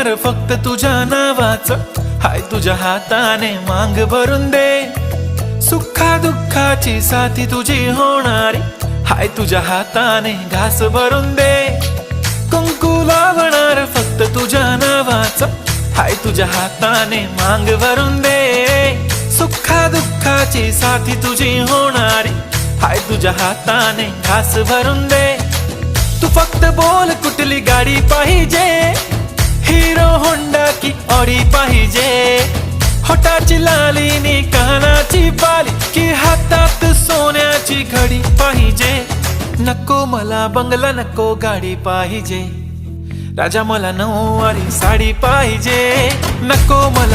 होणार फक्त तुझ्या नावाचं, हाय तुझ्या हाताने मांग भरून दे। सुखा दुःखाची साथी तुझी होणारी, हाय तुझ्या हाताने घास भरून दे। कुंकू लावणार फक्त तुझ्या नावाचं, हाय तुझ्या हाताने मांग भरून दे। सुखा दुःखाची साथी तुझी होणारी, हाय तुझ्या हाताने घास भरून दे। तू फक्त बोल कुठली गाडी पाहिजे, हिरो होंडा की ऑडी पाहिजे। होठाची लाली नी कानाची बाली, की हातात सोन्याची घडी पाहिजे। नको मला बंगला, नको गाडी पाहिजे, राजा मला नऊवारी साडी पाहिजे। नको मला